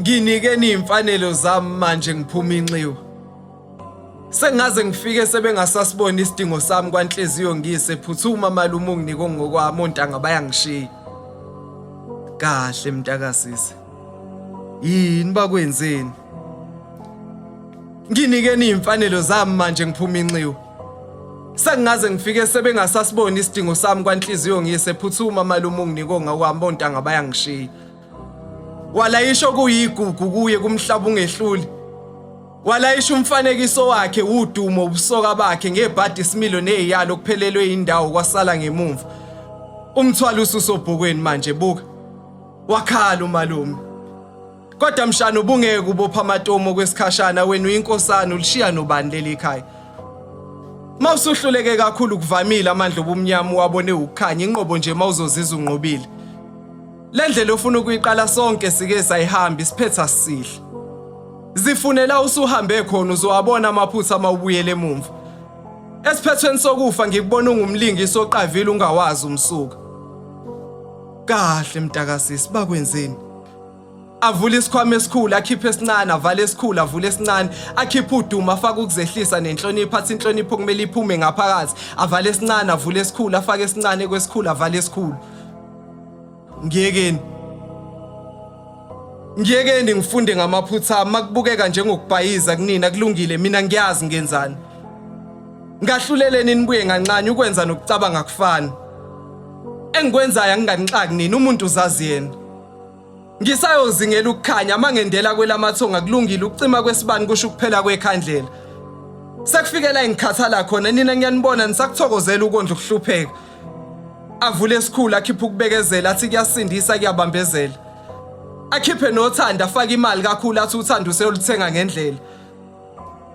Nginikeni imfanelo zami manje ngiphuma inxiwa. Sengaze ngifike sebengasasibona isidingo sami kwanhliziyo ngiyise phuthuma malume unginike ngokwami ontanga bayangishiya. Kahle mntakasisi. Yini bakwenzeni? Nginikeni imfanelo zami manje ngiphuma inxiwa. Sengaze ngifike sebengasasibona isidingo sami kwanhliziyo ngiyise phuthuma malume unginike ngokwami ontanga bayangishiya. Walayisho kuyigugu kuye kumhlaba ungehluli. Walayisha umfanekiso wakhe udumo ubusoka bakhe ngebhadi isimilo neziyalo kuphelelwe indawo kwasala ngemuva. Umthwalo ususobhukweni manje buka. Wakhala umalume. Kodwa mshana ubungeke ubopha amatomo kwesikhashana wena uyinkosana ulishiya nobani leli ekhaya. Mawusuhluleke kakhulu kuvamile amandla obumnyama wabone ukukhanya inqobo nje mawuzozizwa unqobile. Lendlela ofuna ukuyiqala sonke sike sayihamba isiphetha sisihle. Zifunela usuhambe khona uzowabona amaphutha mawubuyele emuva. Esiphethweni sokufa ngikubona ungumlingisi oqavile ungawazi umsuka. Kahle mntakasisi bakwenzeni. Avula isikhwama esikhulu akhiphe esincane avala esikhulu avula esincane akhiphe uduma afake ukuzehlisa nenhlonipho athi inhlonipho kumele iphume ngaphakathi avala esincane avula esikhulu afake esincane kwesikhulu avala esikhulu. Ngiyekeni ngifunde ngamaphutha makubukeka njengokubhayiza kunina kulungile mina ngiyazi ngenzani. Ngahluleleni nibuye ngancane ukwenza nokucabanga kufana. Engikwenzayo anginganixaki nina umuntu uzazi yena. Ngisayozingela ukukhanya mangendela kwelamathonga kulungile ukucima kwesibani kusho ukuphela kwekhandlela. Sekufikela engikhathala khona nina ngiyanibona nisakuthokozela ukondla ukuhlupheka. Avule esikhulu akhiphe ukubekezela athi kuyasindisa kuyabambezela. Akhiphe nothanda afake imali kakhulu athi uthando useyolithenga ngendlela.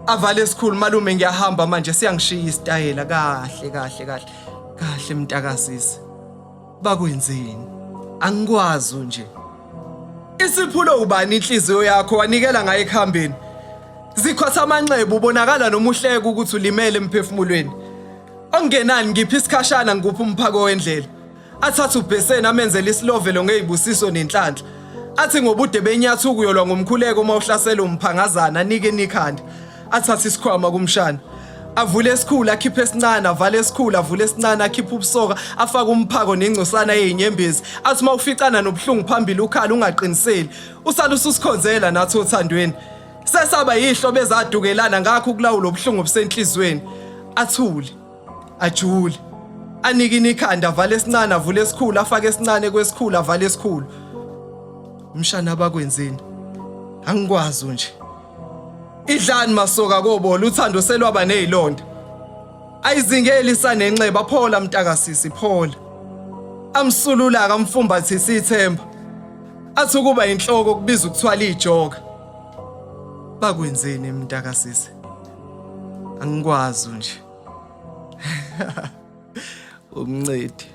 Avale esikhulu malume ngiyahamba manje siyangishiya isitayela kahle mntakasisi. Bakwenzeni? Angikwazi nje. Isiphulo ubani inhliziyo yakho wanikela ngaye ekhambeni. Zikhotha amanxeba ubonakala nomuhleke ukuthi ulimele emphefumulweni. Ongenani ngiphi isikhashana ngikuphi umphako wendlela. Athatha ubheseni amenzela isilovelo ngezibusiso nenhlanhla. Athi ngobude benyathu kuyolwa ngomkhuleko uma uhlasela umphangazana anike nikhanda. Athatha isikhwama kumshana. Avule esikhulu akhiphe esincane avale esikhulu avule esincane akhiphe ubusoka afake umphako nengcosana yezinyembezi. Athi mawuficana nobuhlungu phambili ukhala ungaqiniseli. Usala ususikhonzela nathi othandweni. Sesaba yihlo bezadukelana ngakho ukulawula ubuhlungu obusenhlizweni. Athule. Ajule. Anike nikhanda avale esincane avule esikhulu afake esincane kwesikhulu avale esikhulu. Mshana bakwenzeni? Angikwazi nje. Idlani masoka kobola uthando selwaba nezilonda. Ayizingeli sanenxeba phola mntakasisi phola. Amsulula kamfumbathisi ithemba. Athi kuba inhloko kubiza ukuthwala ijoka. Bakwenzeni mntakasisi? Angikwazi nje. Umncedi.